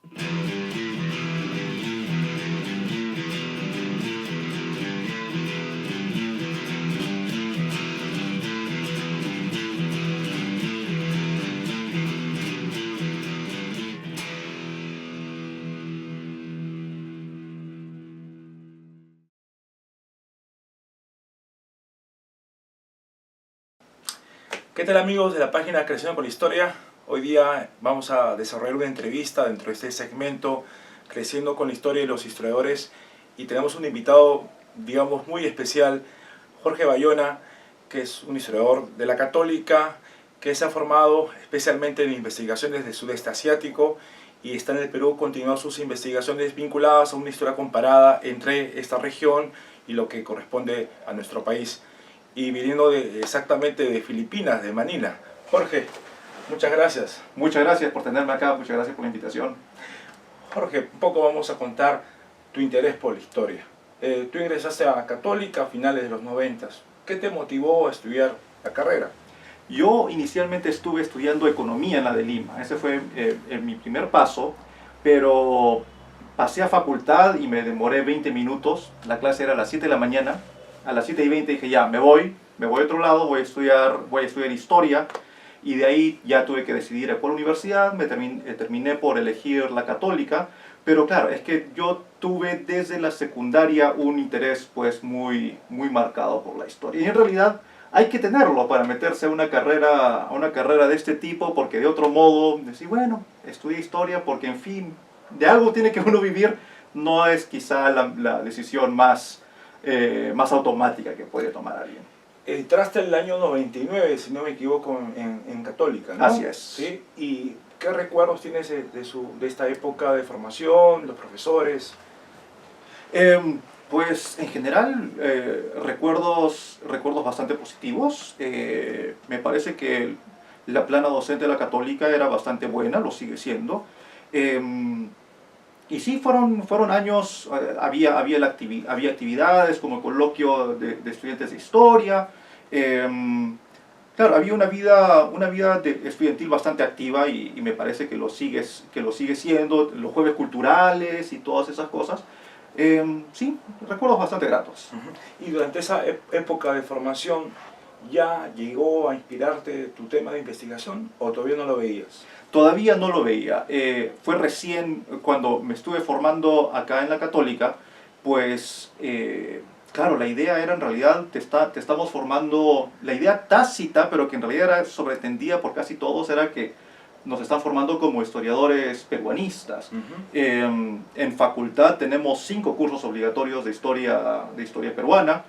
¿Qué tal amigos de la página Creciendo con la Historia? Hoy día vamos a desarrollar una entrevista dentro de este segmento Creciendo con la Historia y los historiadores, y tenemos un invitado, digamos, muy especial, Jorge Bayona, que es un historiador de la Católica, que se ha formado especialmente en investigaciones del sudeste asiático y está en el Perú continuando sus investigaciones vinculadas a una historia comparada entre esta región y lo que corresponde a nuestro país, y viniendo exactamente de Filipinas, de Manila. Jorge, muchas gracias. Muchas gracias por tenerme acá, muchas gracias por la invitación. Jorge, un poco vamos a contar tu interés por la historia. Tú ingresaste a Católica a finales de los 90. ¿Qué te motivó a estudiar la carrera? Yo inicialmente estuve estudiando economía en la de Lima, ese fue mi primer paso, pero pasé a facultad y me demoré 20 minutos, la clase era a las 7 de la mañana, a las 7:20 dije ya, me voy a otro lado, voy a estudiar historia, y de ahí ya tuve que decidir por la universidad, terminé por elegir la Católica, pero claro, es que yo tuve desde la secundaria un interés pues muy marcado por la historia, y en realidad hay que tenerlo para meterse a una carrera de este tipo, porque de otro modo, decir, bueno, estudié historia porque, en fin, de algo tiene que uno vivir, no es quizá la decisión más automática que puede tomar alguien. Entraste en el año 99, si no me equivoco, en Católica, ¿no? Así es. ¿Sí? ¿Y qué recuerdos tienes de esta época de formación, los profesores? Pues en general recuerdos bastante positivos. Me parece que la plana docente de la Católica era bastante buena, lo sigue siendo. Y sí, fueron años, había actividades como el coloquio de estudiantes de historia. Claro, había una vida estudiantil bastante activa, y me parece que lo sigue siendo, los jueves culturales y todas esas cosas. Sí, recuerdos bastante gratos. Y durante esa época de formación, ¿ya llegó a inspirarte tu tema de investigación o todavía no lo veías? Todavía no lo veía. Fue recién cuando me estuve formando acá en la Católica, pues claro, la idea era en realidad, te estamos formando, la idea tácita, pero que en realidad era sobreentendida por casi todos, era que nos están formando como historiadores peruanistas. En facultad tenemos 5 cursos obligatorios de historia peruana,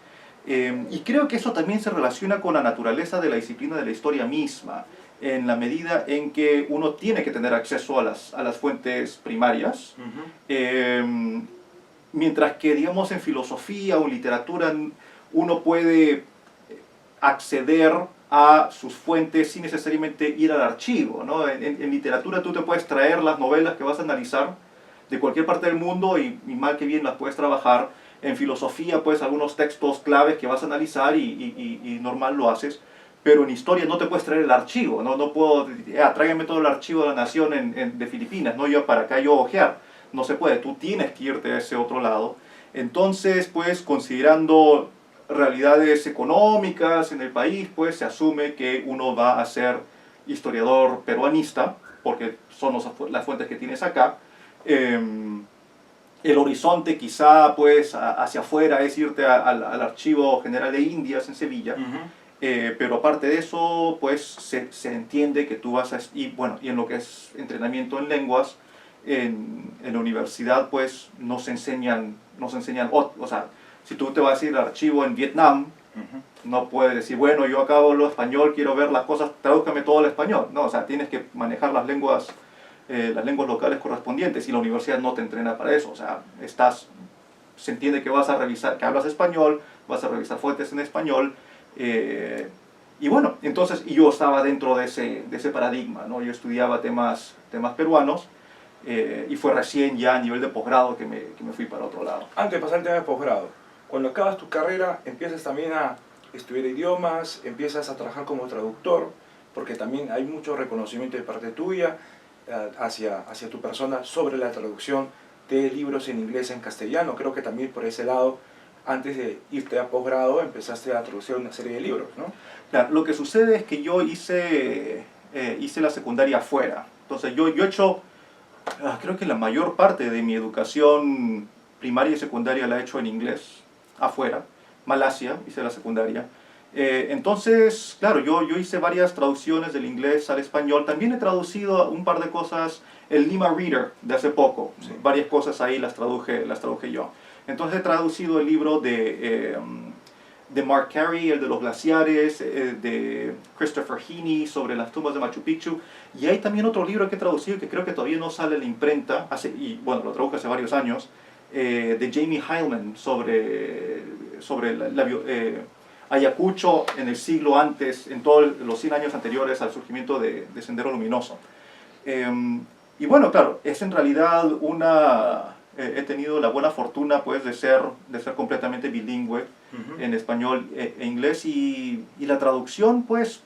y creo que eso también se relaciona con la naturaleza de la disciplina de la historia misma, en la medida en que uno tiene que tener acceso a las fuentes primarias, mientras que, digamos, en filosofía o en literatura uno puede acceder a sus fuentes sin necesariamente ir al archivo, ¿no? En literatura tú te puedes traer las novelas que vas a analizar de cualquier parte del mundo y mal que bien las puedes trabajar. En filosofía, pues, algunos textos claves que vas a analizar y normal lo haces. Pero en historia no te puedes traer el archivo, no puedo, tráigame todo el archivo de la Nación de Filipinas, no yo para acá yo ojear, no se puede, tú tienes que irte a ese otro lado. Entonces, pues, considerando realidades económicas en el país, pues se asume que uno va a ser historiador peruanista, porque son las fuentes que tienes acá. El horizonte quizá, pues, hacia afuera es irte al Archivo General de Indias en Sevilla. Pero aparte de eso, pues se entiende que tú vas a... Y bueno, y en lo que es entrenamiento en lenguas, en la universidad, pues nos enseñan, o sea, si tú te vas a ir al archivo en Vietnam, no puedes decir, bueno, yo acá hablo español, quiero ver las cosas, tradúzcame todo al español. No, o sea, tienes que manejar las lenguas locales correspondientes, y la universidad no te entrena para eso. O sea, se entiende que vas a revisar, que hablas español, vas a revisar fuentes en español. Y bueno, entonces yo estaba dentro de ese paradigma, ¿no? Yo estudiaba temas peruanos, y fue recién ya a nivel de posgrado que me fui para otro lado. Antes de pasar al tema de posgrado, cuando acabas tu carrera, empiezas también a estudiar idiomas, empiezas a trabajar como traductor, porque también hay mucho reconocimiento de parte tuya. hacia tu persona sobre la traducción de libros en inglés en castellano. Creo que también por ese lado, antes de irte a posgrado, empezaste a traducir una serie de libros, ¿no? Claro, lo que sucede es que yo hice la secundaria afuera. Entonces yo he hecho, creo que la mayor parte de mi educación primaria y secundaria la he hecho en inglés, afuera. Malasia, hice la secundaria. Entonces, claro, yo hice varias traducciones del inglés al español. También he traducido un par de cosas, el Lima Reader de hace poco. Sí. Varias cosas ahí las traduje yo. Entonces he traducido el libro de Mark Carey, el de los glaciares, de Christopher Heaney sobre las tumbas de Machu Picchu. Y hay también otro libro que he traducido que creo que todavía no sale en la imprenta, y bueno, lo traduje hace varios años, de Jamie Heilman sobre Ayacucho en el siglo antes, en todos los 100 años anteriores al surgimiento de Sendero Luminoso. Y bueno, claro, es en realidad he tenido la buena fortuna pues de ser completamente bilingüe en español e inglés, y la traducción pues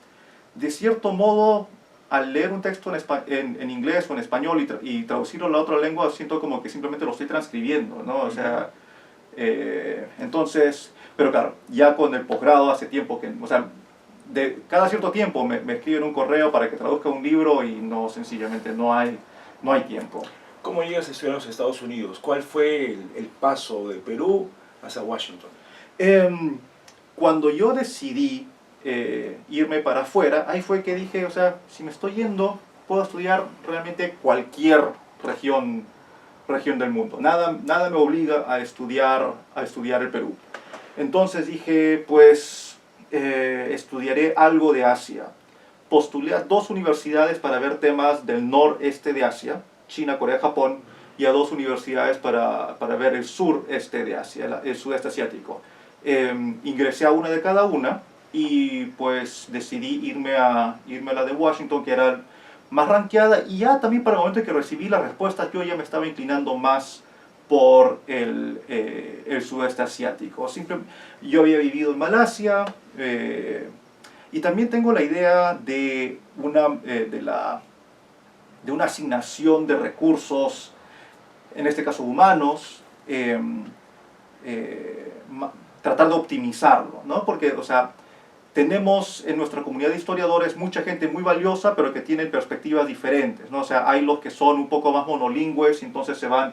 de cierto modo al leer un texto en inglés o en español y traducirlo a la otra lengua, siento como que simplemente lo estoy transcribiendo, ¿no? O sea, entonces, pero claro, ya con el posgrado hace tiempo que, o sea, cada cierto tiempo me escriben un correo para que traduzca un libro y no, sencillamente no hay tiempo. ¿Cómo llegas a estudiar en los Estados Unidos? ¿Cuál fue el paso de Perú hacia Washington? Cuando yo decidí irme para afuera, ahí fue que dije, o sea, si me estoy yendo, puedo estudiar realmente cualquier región del mundo. Nada me obliga a estudiar el Perú. Entonces dije, pues estudiaré algo de Asia. Postulé a 2 universidades para ver temas del noreste de Asia, China, Corea, Japón, y a 2 universidades para ver el sureste de Asia, el sudeste asiático. Ingresé a una de cada una y pues decidí irme a la de Washington, que era más rankeada, y ya también para el momento en que recibí las respuestas yo ya me estaba inclinando más por el sudeste asiático. Yo había vivido en Malasia, y también tengo la idea de una asignación de recursos, en este caso humanos, tratar de optimizarlo, ¿no? Porque, o sea, tenemos en nuestra comunidad de historiadores mucha gente muy valiosa, pero que tienen perspectivas diferentes, ¿no? O sea, hay los que son un poco más monolingües, y entonces se van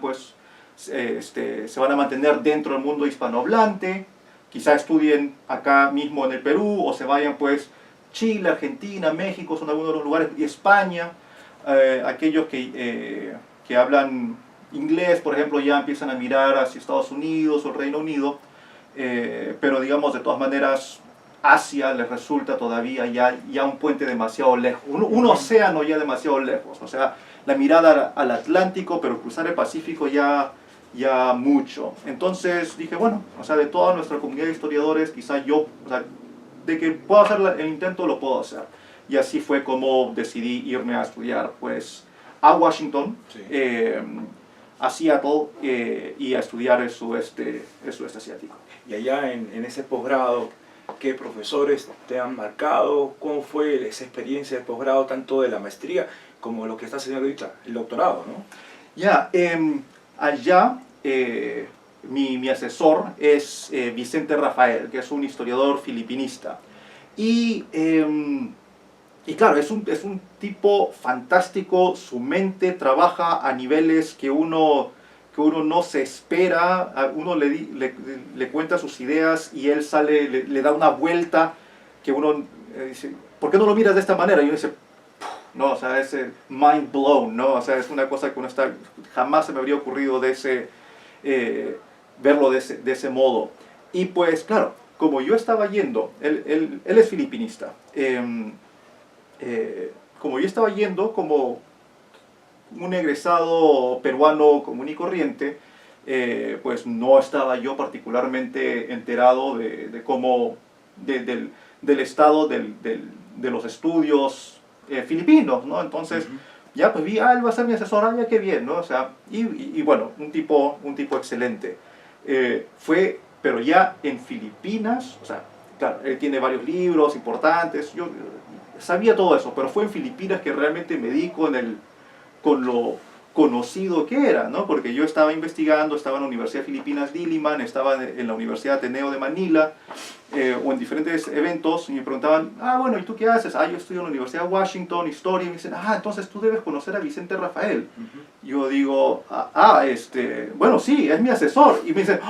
a mantener dentro del mundo hispanohablante, quizá estudien acá mismo en el Perú, o se vayan pues Chile, Argentina, México, son algunos de los lugares, y España. Aquellos que hablan inglés, por ejemplo, ya empiezan a mirar hacia Estados Unidos o el Reino Unido, pero digamos, de todas maneras, Asia les resulta todavía ya un puente demasiado lejos, un océano ya demasiado lejos, o sea, la mirada al Atlántico, pero cruzar el Pacífico ya mucho. Entonces dije, bueno, o sea, de toda nuestra comunidad de historiadores, quizá yo, o sea, de que puedo hacer el intento, lo puedo hacer. Y así fue como decidí irme a estudiar pues a Washington, Sí. A Seattle, y a estudiar el sudeste asiático. Y allá en ese posgrado, ¿qué profesores te han marcado? ¿Cómo fue esa experiencia de posgrado, tanto de la maestría como lo que estás haciendo ahorita, el doctorado, ¿no? Ya, allá mi asesor es Vicente Rafael, que es un historiador filipinista. Y claro, es un tipo fantástico, su mente trabaja a niveles que uno no se espera, uno le cuenta sus ideas y él sale, le da una vuelta que uno dice, ¿por qué no lo miras de esta manera? Y uno dice, no, o sea, es mind blown, ¿no? O sea, es una cosa que uno jamás se me habría ocurrido verlo de ese modo. Y pues, claro, como yo estaba yendo, él es filipinista, como yo estaba yendo como un egresado peruano común y corriente, pues no estaba yo particularmente enterado de cómo, del estado de los estudios filipinos, ¿no? Entonces, ya pues vi, él va a ser mi asesor, ya qué bien, ¿no? O sea, y bueno, un tipo excelente. Pero ya en Filipinas, o sea, claro, él tiene varios libros importantes, yo sabía todo eso, pero fue en Filipinas que realmente me di con con lo conocido que era, ¿no? Porque yo estaba investigando, estaba en la Universidad de Filipinas Diliman, estaba en la Universidad Ateneo de Manila, o en diferentes eventos, y me preguntaban, bueno, ¿y tú qué haces? Yo estudio en la Universidad de Washington, Historia, y me dicen, entonces tú debes conocer a Vicente Rafael. Yo digo, bueno, sí, es mi asesor. Y me dicen,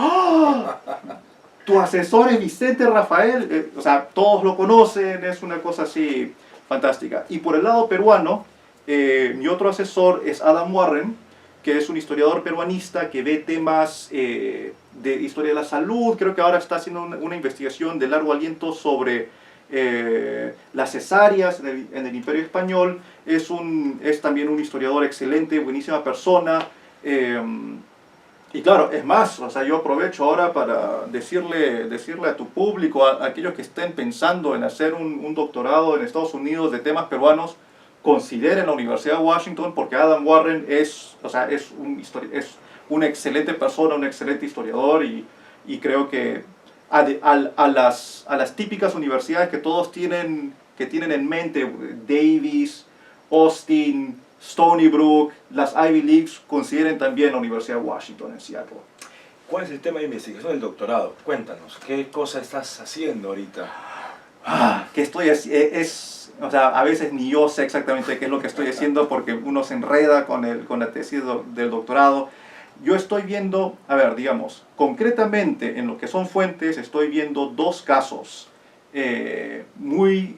¿tu asesor es Vicente Rafael? O sea, todos lo conocen, es una cosa así fantástica. Y por el lado peruano, mi otro asesor es Adam Warren, que es un historiador peruanista que ve temas de historia de la salud. Creo que ahora está haciendo una investigación de largo aliento sobre las cesáreas en el Imperio Español. Es también un historiador excelente, buenísima persona. Y claro, es más, o sea, yo aprovecho ahora para decirle a tu público, a aquellos que estén pensando en hacer un doctorado en Estados Unidos de temas peruanos, consideren la Universidad de Washington, porque Adam Warren es una excelente persona, un excelente historiador, y creo que a las típicas universidades que todos tienen en mente, Davis, Austin, Stony Brook, las Ivy Leagues, consideren también la Universidad de Washington en Seattle. ¿Cuál es el tema de investigación del doctorado? Cuéntanos, ¿qué cosa estás haciendo ahorita? ¿Qué estoy haciendo? O sea, a veces ni yo sé exactamente qué es lo que estoy haciendo, porque uno se enreda con la tesis del doctorado. Yo estoy viendo, digamos, concretamente en lo que son fuentes, estoy viendo dos casos muy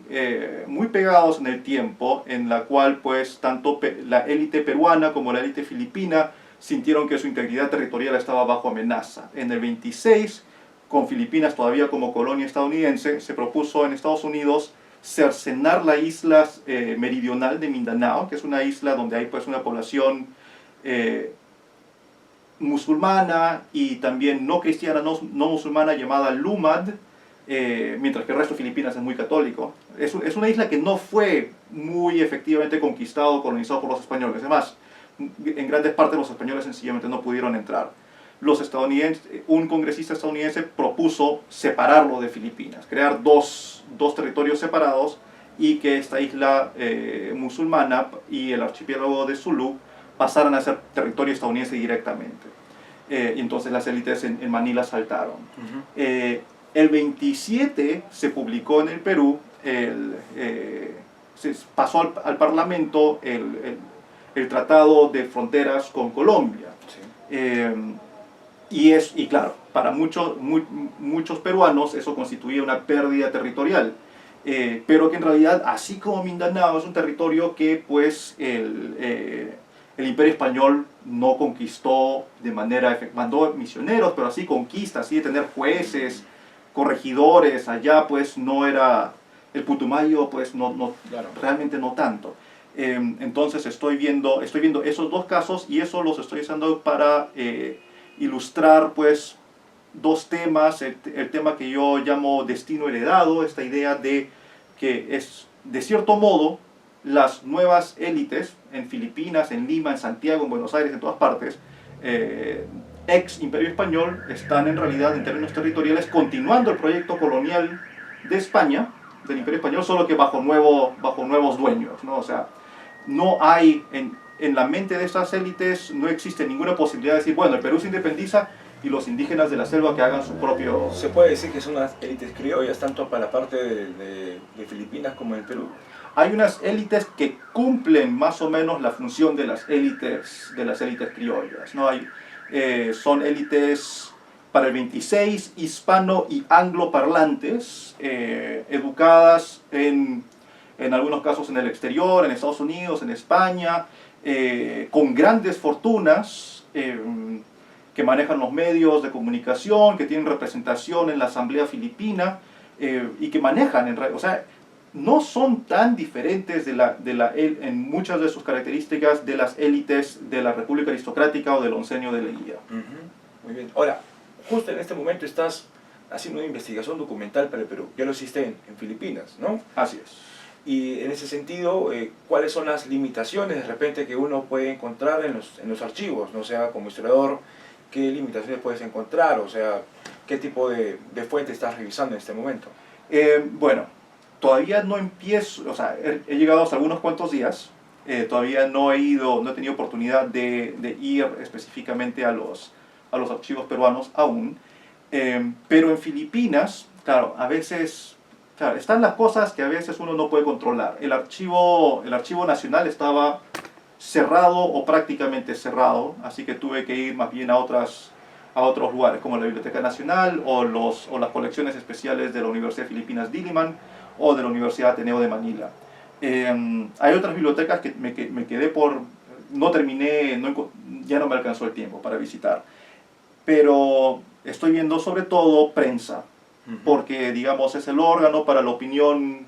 pegados en el tiempo, en la cual pues tanto la élite peruana como la élite filipina sintieron que su integridad territorial estaba bajo amenaza. En el 26, con Filipinas todavía como colonia estadounidense, se propuso en Estados Unidos cercenar la isla meridional de Mindanao, que es una isla donde hay pues una población musulmana y también no cristiana, no musulmana, llamada Lumad, mientras que el resto de Filipinas es muy católico. Es una isla que no fue muy efectivamente conquistado o colonizado por los españoles. Además, en grandes partes los españoles sencillamente no pudieron entrar. Un congresista estadounidense propuso separarlo de Filipinas, crear dos territorios separados, y que esta isla musulmana y el archipiélago de Sulu pasaran a ser territorio estadounidense directamente. Y entonces las élites en Manila saltaron. El 27 se publicó en el Perú, se pasó al Parlamento el Tratado de Fronteras con Colombia. Sí. Y claro, para muchos peruanos eso constituía una pérdida territorial, pero que en realidad, así como Mindanao es un territorio que pues el Imperio Español no conquistó de manera mandó misioneros, pero así conquista, así de tener jueces, corregidores, allá pues no era, el Putumayo pues claro, realmente no tanto. Entonces estoy viendo esos dos casos, y eso los estoy usando para ilustrar pues dos temas. El tema que yo llamo destino heredado, esta idea de que es, de cierto modo, las nuevas élites en Filipinas, en Lima, en Santiago, en Buenos Aires, en todas partes, ex Imperio Español, están en realidad en términos territoriales continuando el proyecto colonial de España, del Imperio Español, solo que bajo nuevos dueños, ¿no? O sea, no hay en la mente de estas élites, no existe ninguna posibilidad de decir, bueno, el Perú se independiza y los indígenas de la selva que hagan su propio... ¿Se puede decir que son unas élites criollas tanto para la parte de Filipinas como en el Perú? Hay unas élites que cumplen más o menos la función de las élites criollas, ¿no? Son élites para el 26 hispano y angloparlantes, educadas en algunos casos en el exterior, en Estados Unidos, en España, con grandes fortunas, que manejan los medios de comunicación, que tienen representación en la Asamblea Filipina, y que manejan, o sea, no son tan diferentes en muchas de sus características de las élites de la República Aristocrática o del Oncenio de Leguía. Muy bien. Ahora, justo en este momento estás haciendo una investigación documental para el Perú. Ya lo hiciste en Filipinas, ¿no? Así es. Y en ese sentido, ¿cuáles son las limitaciones de repente que uno puede encontrar en los archivos? ¿No? O sea, como historiador, ¿qué limitaciones puedes encontrar? O sea, ¿qué tipo de fuente estás revisando en este momento? Bueno, todavía no empiezo, o sea, he llegado hasta algunos cuantos días. Todavía no he tenido oportunidad de ir específicamente a los archivos peruanos aún. Pero en Filipinas, claro, a veces, claro, están las cosas que a veces uno no puede controlar. El archivo nacional estaba cerrado o prácticamente cerrado, así que tuve que ir más bien a otros lugares, como la Biblioteca Nacional o las colecciones especiales de la Universidad de Filipinas Diliman o de la Universidad Ateneo de Manila. Hay otras bibliotecas que me quedé no terminé, ya no me alcanzó el tiempo para visitar. Pero estoy viendo sobre todo prensa, porque digamos es el órgano para la opinión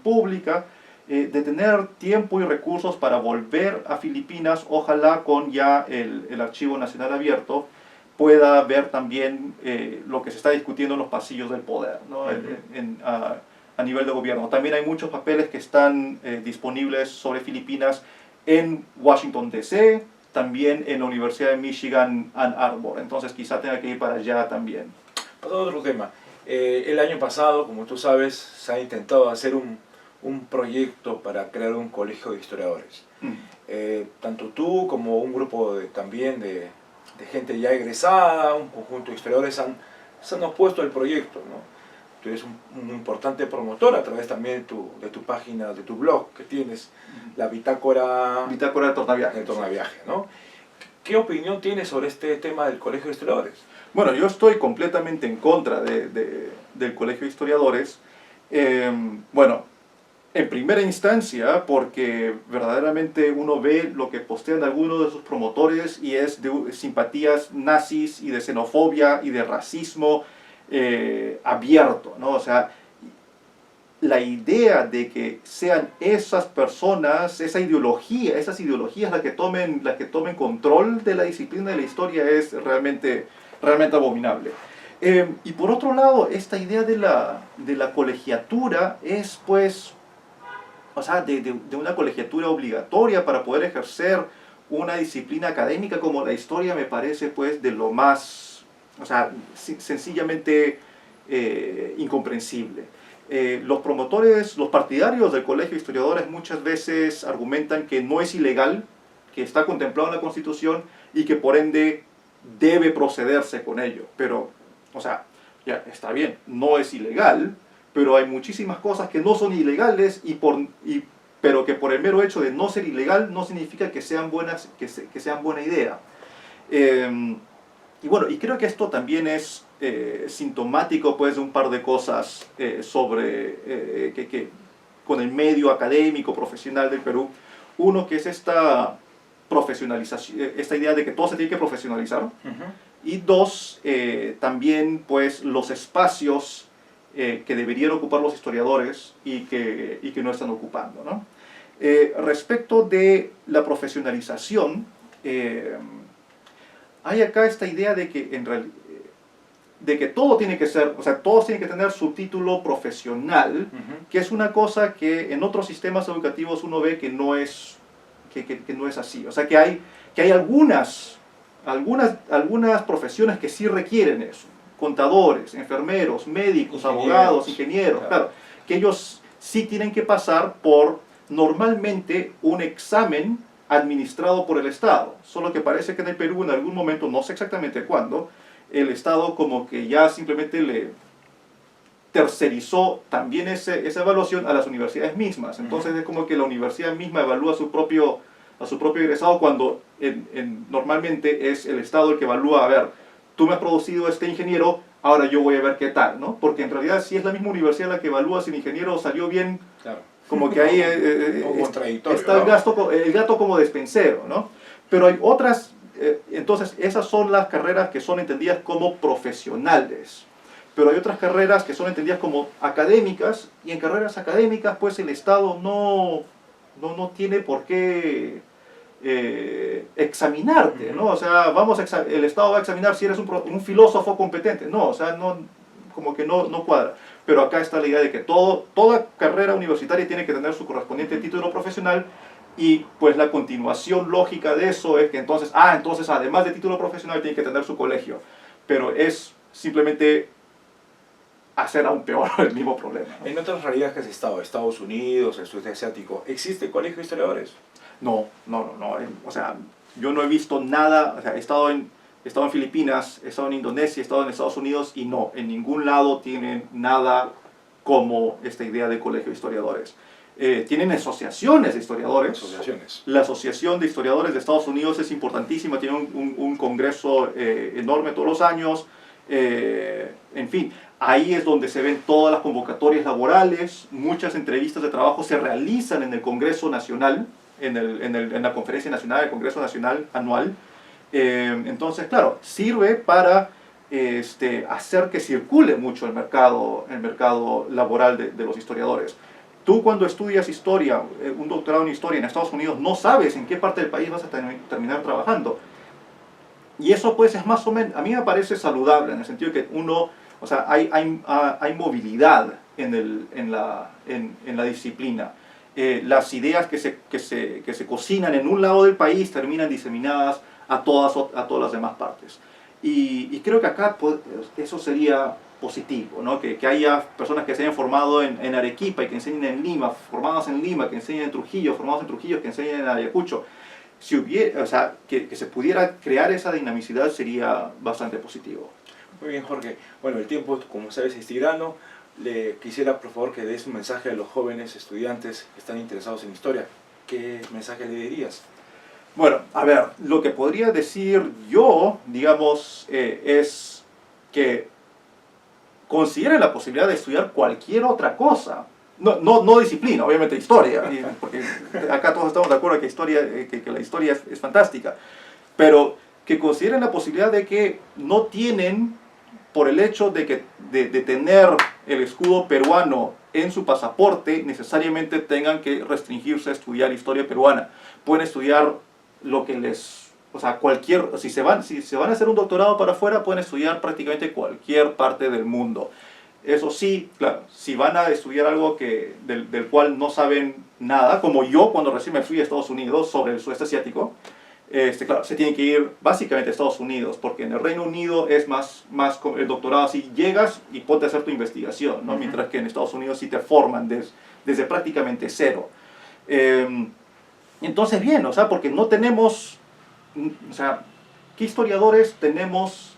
pública, de tener tiempo y recursos para volver a Filipinas, ojalá con ya el Archivo Nacional abierto, pueda ver también lo que se está discutiendo en los pasillos del poder, ¿no? A nivel de gobierno. También hay muchos papeles que están disponibles sobre Filipinas en Washington DC, también en la Universidad de Michigan, Ann Arbor. Entonces quizá tenga que ir para allá también. Pasando a otro tema. El año pasado, como tú sabes, se ha intentado hacer un proyecto para crear un colegio de historiadores. Tanto tú como un grupo también de gente ya egresada, un conjunto de historiadores se han opuesto al proyecto, ¿no? Tú eres un importante promotor a través también de tu página, de tu blog que tienes, la Bitácora de Tornaviaje. ¿No? ¿Qué opinión tienes sobre este tema del Colegio de Historiadores? Bueno, yo estoy completamente en contra del Colegio de Historiadores. Bueno, en primera instancia, porque verdaderamente uno ve lo que postean algunos de sus promotores y es de simpatías nazis y de xenofobia y de racismo abierto, ¿no? O sea, la idea de que sean esas personas, esas ideologías las que tomen control de la disciplina de la historia es realmente abominable. Y por otro lado, esta idea de la colegiatura es pues, o sea, de una colegiatura obligatoria para poder ejercer una disciplina académica como la historia me parece pues de lo más, o sea, sencillamente incomprensible. Los promotores, los partidarios del Colegio de Historiadores muchas veces argumentan que no es ilegal, que está contemplado en la Constitución y que por ende debe procederse con ello. Pero, o sea, ya está bien, no es ilegal, pero hay muchísimas cosas que no son ilegales pero que por el mero hecho de no ser ilegal no significa que sean buena idea. Y bueno, y creo que esto también es sintomático pues de un par de cosas sobre con el medio académico, profesional del Perú. Uno que es esta profesionalización, esta idea de que todo se tiene que profesionalizar. Y dos, también pues los espacios que deberían ocupar los historiadores y que no están ocupando, ¿no? Respecto de la profesionalización, hay acá esta idea de que en realidad de que todo tiene que ser, o sea, todos tienen que tener su título profesional, que es una cosa que en otros sistemas educativos uno ve que no es así. O sea, que hay algunas profesiones que sí requieren eso. Contadores, enfermeros, médicos, abogados, ingenieros, claro, que ellos sí tienen que pasar por normalmente un examen administrado por el Estado. Solo que parece que en el Perú en algún momento, no sé exactamente cuándo, el Estado como que ya simplemente le tercerizó también esa evaluación a las universidades mismas. Entonces es como que la universidad misma evalúa a su propio egresado cuando normalmente es el Estado el que evalúa, a ver, tú me has producido este ingeniero, ahora yo voy a ver qué tal, ¿no? Porque en realidad si es la misma universidad la que evalúa si el ingeniero salió bien, claro, como que ahí está el gato como despensero, ¿no? Pero hay otras, entonces esas son las carreras que son entendidas como profesionales. Pero hay otras carreras que son entendidas como académicas, y en carreras académicas pues el Estado no tiene por qué examinarte, ¿no? O sea, el Estado va a examinar si eres un filósofo competente. No, o sea, como que no cuadra. Pero acá está la idea de que toda carrera universitaria tiene que tener su correspondiente título profesional, y pues la continuación lógica de eso es que entonces además de título profesional tiene que tener su colegio. Pero es simplemente hacer aún peor el mismo problema, ¿no? En otras realidades que has estado, Estados Unidos, el sudeste asiático, ¿existe colegio de historiadores? No. O sea, yo no he visto nada. O sea, he estado en Filipinas, he estado en Indonesia, he estado en Estados Unidos y no, en ningún lado tienen nada como esta idea de colegio de historiadores. Tienen asociaciones de historiadores. Asociaciones. La Asociación de Historiadores de Estados Unidos es importantísima, tiene un congreso enorme todos los años. En fin, ahí es donde se ven todas las convocatorias laborales, muchas entrevistas de trabajo se realizan en el Congreso Nacional, en la Conferencia Nacional, el Congreso Nacional anual. Entonces, claro, sirve para hacer que circule mucho el mercado laboral de los historiadores. Tú cuando estudias historia, un doctorado en historia en Estados Unidos, no sabes en qué parte del país vas a terminar trabajando. Y eso pues es más o menos, a mí me parece saludable en el sentido de que uno, o sea, hay movilidad en la disciplina. Las ideas que se cocinan en un lado del país terminan diseminadas a todas las demás partes. Y creo que acá pues, eso sería positivo, ¿no? Que haya personas que se hayan formado en Arequipa y que enseñen en Lima, formadas en Lima, que enseñen en Trujillo, formados en Trujillo, que enseñen en Ayacucho. Si hubiera, o sea, que se pudiera crear esa dinamicidad sería bastante positivo. Muy bien, Jorge. Bueno, el tiempo, como sabes, es tirano. Le quisiera, por favor, que des un mensaje a los jóvenes estudiantes que están interesados en historia. ¿Qué mensaje le dirías? Bueno, a ver, lo que podría decir yo, digamos, es que consideren la posibilidad de estudiar cualquier otra cosa. No disciplina, obviamente historia, porque acá todos estamos de acuerdo que la historia es fantástica, pero que consideren la posibilidad de que no tienen, por el hecho de tener el escudo peruano en su pasaporte, necesariamente tengan que restringirse a estudiar historia peruana. Pueden estudiar lo que o sea, si se van a hacer un doctorado para afuera, pueden estudiar prácticamente cualquier parte del mundo. Eso sí, claro, si van a estudiar algo del cual no saben nada, como yo cuando recién me fui a Estados Unidos sobre el sudeste asiático, claro, se tiene que ir básicamente a Estados Unidos, porque en el Reino Unido es más el doctorado, así llegas y ponte a hacer tu investigación, ¿no? Mientras que en Estados Unidos sí te forman desde prácticamente cero. Entonces, bien, o sea, porque no tenemos, o sea, ¿qué historiadores tenemos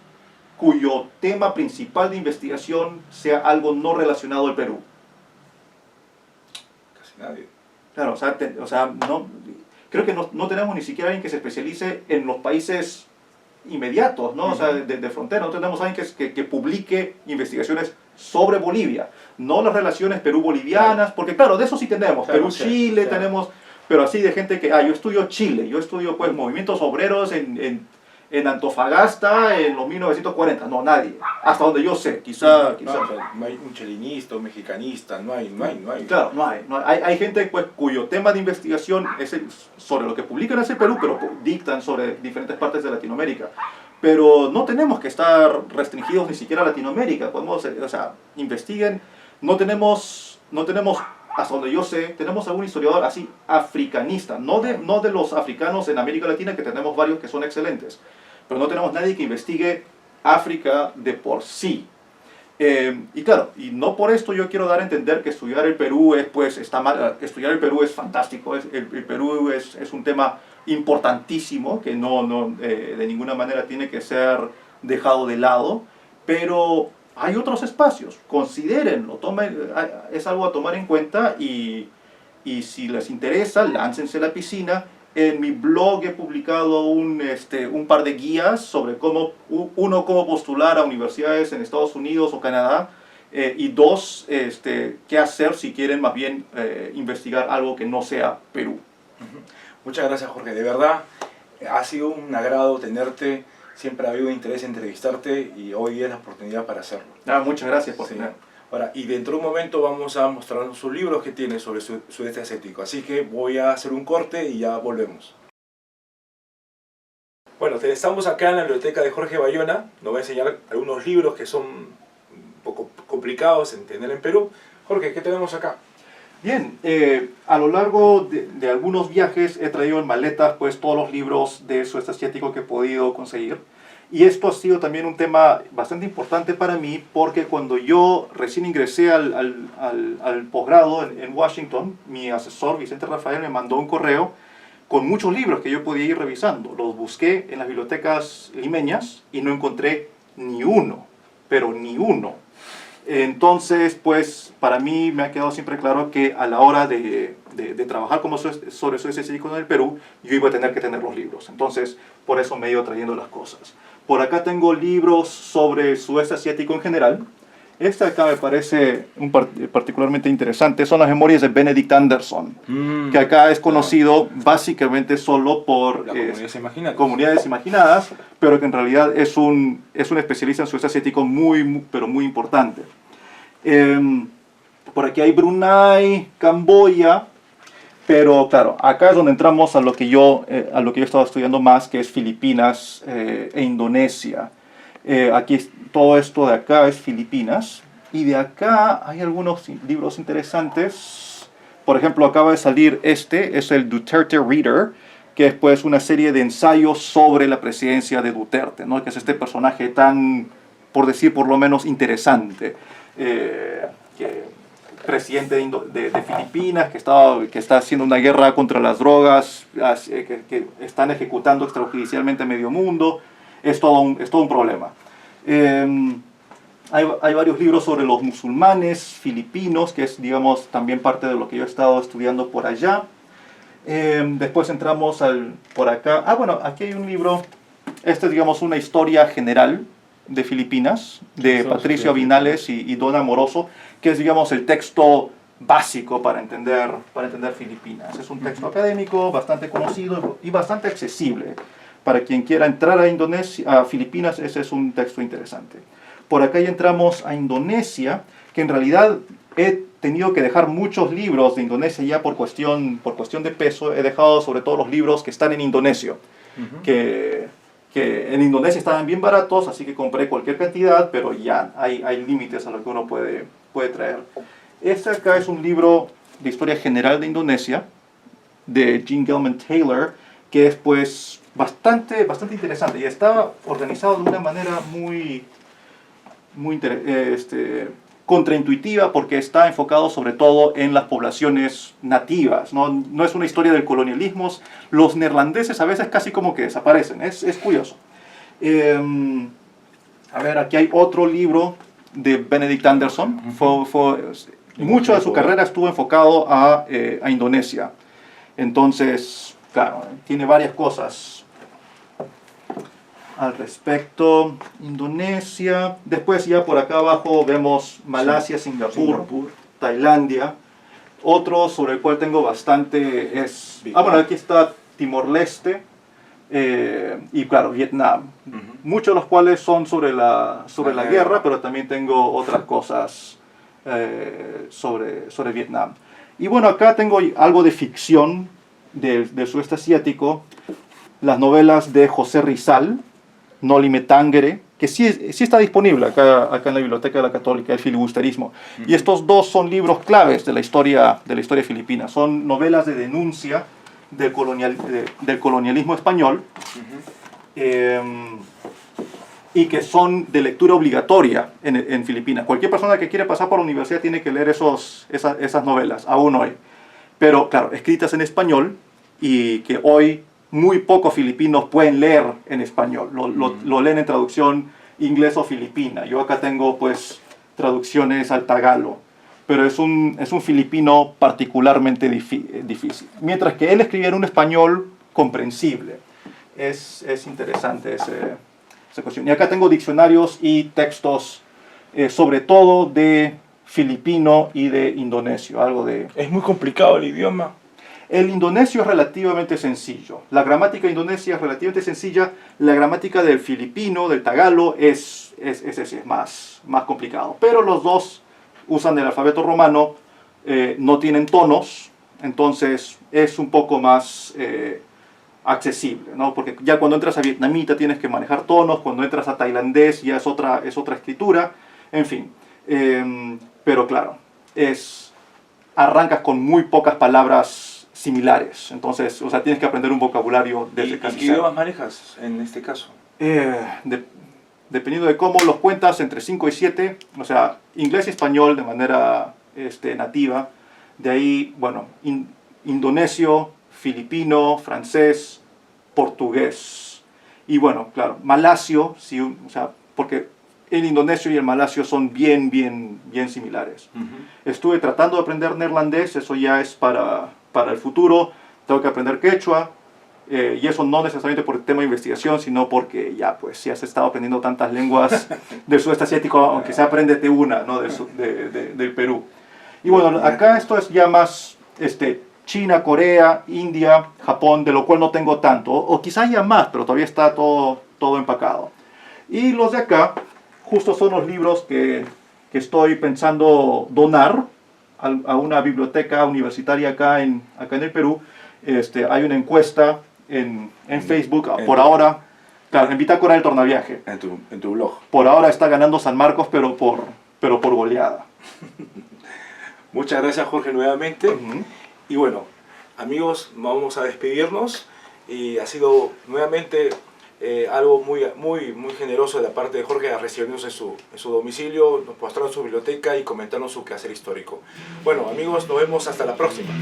cuyo tema principal de investigación sea algo no relacionado al Perú? Casi nadie. Claro, o sea no, creo que no tenemos ni siquiera alguien que se especialice en los países inmediatos, ¿no? O sea, de frontera. No tenemos alguien que publique investigaciones sobre Bolivia, no las relaciones Perú-bolivianas, porque claro, de eso sí tenemos, Claro, Perú-Chile, claro. tenemos, pero así de gente que, yo estudio Chile, yo estudio pues movimientos obreros en Antofagasta en los 1940, no, nadie, hasta donde yo sé, quizá. No hay un chilenista, un mexicanista, no hay. Claro, no hay. Hay gente pues, cuyo tema de investigación es sobre lo que publican en el Perú, pero dictan sobre diferentes partes de Latinoamérica. Pero no tenemos que estar restringidos ni siquiera a Latinoamérica, podemos, o sea, investiguen, no tenemos, hasta donde yo sé, tenemos algún historiador así africanista, no de los africanos en América Latina, que tenemos varios que son excelentes, pero no tenemos nadie que investigue África de por sí. Y claro, y no por esto yo quiero dar a entender que estudiar el Perú está mal. Estudiar el Perú es fantástico, el Perú es un tema importantísimo que de ninguna manera tiene que ser dejado de lado, pero hay otros espacios, considérenlo, es algo a tomar en cuenta y si les interesa, láncense a la piscina. En mi blog he publicado un par de guías sobre cómo postular a universidades en Estados Unidos o Canadá, y dos, qué hacer si quieren más bien investigar algo que no sea Perú. Muchas gracias, Jorge. De verdad, ha sido un agrado tenerte. Siempre ha habido interés en entrevistarte y hoy es la oportunidad para hacerlo. Muchas gracias por tenerme. Ahora, y dentro de un momento vamos a mostrar sus libros que tiene sobre sudeste asiático. Así que voy a hacer un corte y ya volvemos. Bueno, estamos acá en la biblioteca de Jorge Bayona. Nos va a enseñar algunos libros que son un poco complicados de entender en Perú. Jorge, ¿qué tenemos acá? Bien, a lo largo de algunos viajes he traído en maletas pues, todos los libros de sudeste asiático que he podido conseguir. Y esto ha sido también un tema bastante importante para mí, porque cuando yo recién ingresé al posgrado en Washington, mi asesor Vicente Rafael me mandó un correo con muchos libros que yo podía ir revisando. Los busqué en las bibliotecas limeñas y no encontré ni uno, pero ni uno. Entonces, pues, para mí me ha quedado siempre claro que a la hora de trabajar como sobre Sudeste Asiático en el Perú, yo iba a tener que tener los libros. Entonces, por eso me he ido trayendo las cosas. Por acá tengo libros sobre el Sudeste Asiático en general. Este acá me parece particularmente interesante. Son las memorias de Benedict Anderson, que acá es conocido básicamente solo por comunidades imaginadas, pero que en realidad es un especialista en sudeste asiático pero muy importante. Por aquí hay Brunei, Camboya, pero claro, acá es donde entramos a lo que yo he estado estudiando más, que es Filipinas e Indonesia. Aquí todo esto de acá es Filipinas, y de acá hay algunos libros interesantes. Por ejemplo, acaba de salir es el Duterte Reader, que es pues una serie de ensayos sobre la presidencia de Duterte, ¿no? Que es este personaje tan, por decir por lo menos, interesante, presidente de Filipinas, que está haciendo una guerra contra las drogas, que están ejecutando extrajudicialmente medio mundo. Es todo un problema. Hay varios libros sobre los musulmanes filipinos, que es, digamos, también parte de lo que yo he estado estudiando por allá. Después entramos por acá. Bueno, aquí hay un libro. Este es, digamos, una historia general de Filipinas, de Patricio Abinales y Don Amoroso, que es, digamos, el texto básico para entender Filipinas. Es un texto académico, bastante conocido y bastante accesible. Para quien quiera entrar a Filipinas, ese es un texto interesante. Por acá ya entramos a Indonesia, que en realidad he tenido que dejar muchos libros de Indonesia ya por cuestión de peso. He dejado sobre todo los libros que están en indonesio, que en Indonesia estaban bien baratos, así que compré cualquier cantidad, pero ya hay límites a lo que uno puede traer. Este acá es un libro de historia general de Indonesia, de Jean Gelman Taylor, que es pues bastante interesante y está organizado de una manera muy contraintuitiva, porque está enfocado sobre todo en las poblaciones nativas. No es una historia del colonialismo. Los neerlandeses a veces casi como que desaparecen. Es curioso. A ver, aquí hay otro libro de Benedict Anderson. Mucho de su carrera estuvo enfocado a Indonesia. Entonces, claro, tiene varias cosas al respecto. Indonesia. Después ya por acá abajo vemos Malasia, Singapur, Tailandia. Otro sobre el cual tengo bastante es... bueno, aquí está Timor-Leste y claro, Vietnam. Muchos de los cuales son sobre la guerra, pero también tengo otras cosas sobre Vietnam. Y bueno, acá tengo algo de ficción del sudeste asiático. Las novelas de José Rizal, Noli Me Tangere, que sí está disponible acá en la Biblioteca de la Católica, el filibusterismo. Y estos dos son libros claves de la historia filipina. Son novelas de denuncia del colonialismo español, y que son de lectura obligatoria en Filipinas. Cualquier persona que quiera pasar por la universidad tiene que leer esas novelas, aún hoy. Pero claro, escritas en español, y que hoy muy pocos filipinos pueden leer en español. Lo leen en traducción inglés o filipina. Yo acá tengo pues traducciones al tagalo, pero es un filipino particularmente difícil. Mientras que él escribía en un español comprensible. Es interesante esa cuestión. Y acá tengo diccionarios y textos sobre todo de filipino y de indonesio. Es muy complicado el idioma. El indonesio es relativamente sencillo. La gramática indonesia es relativamente sencilla. La gramática del filipino, del tagalo, es más complicado. Pero los dos usan el alfabeto romano, no tienen tonos, entonces es un poco más accesible, ¿no? Porque ya cuando entras a vietnamita tienes que manejar tonos, cuando entras a tailandés ya es otra escritura, en fin. Pero claro, arrancas con muy pocas palabras similares, entonces, o sea, tienes que aprender un vocabulario desde casi. ¿Y qué idiomas manejas en este caso? Dependiendo de cómo los cuentas, entre 5 y 7, o sea, inglés y español de manera nativa. De ahí, bueno, indonesio, filipino, francés, portugués. Y bueno, claro, malasio, sí, o sea, porque el indonesio y el malasio son bien similares. Estuve tratando de aprender neerlandés, eso ya es para el futuro. Tengo que aprender quechua, y eso no necesariamente por el tema de investigación, sino porque ya, pues, si has estado aprendiendo tantas lenguas del sudeste asiático, aunque sea apréndete una, ¿no? Del Perú. Y bueno, acá esto es ya más China, Corea, India, Japón, de lo cual no tengo tanto, o quizá haya más, pero todavía está todo empacado. Y los de acá, justo son los libros que estoy pensando donar a una biblioteca universitaria acá en el Perú. Hay una encuesta en Facebook, por ahora, claro, en Bitácora del Tornaviaje. En tu blog. Por ahora está ganando San Marcos, pero por goleada. Muchas gracias, Jorge, nuevamente. Y bueno, amigos, vamos a despedirnos. Y ha sido nuevamente algo muy generoso de la parte de Jorge a recibirnos en su domicilio, nos mostrarnos su biblioteca y comentarnos su quehacer histórico. Bueno, amigos, nos vemos hasta la próxima.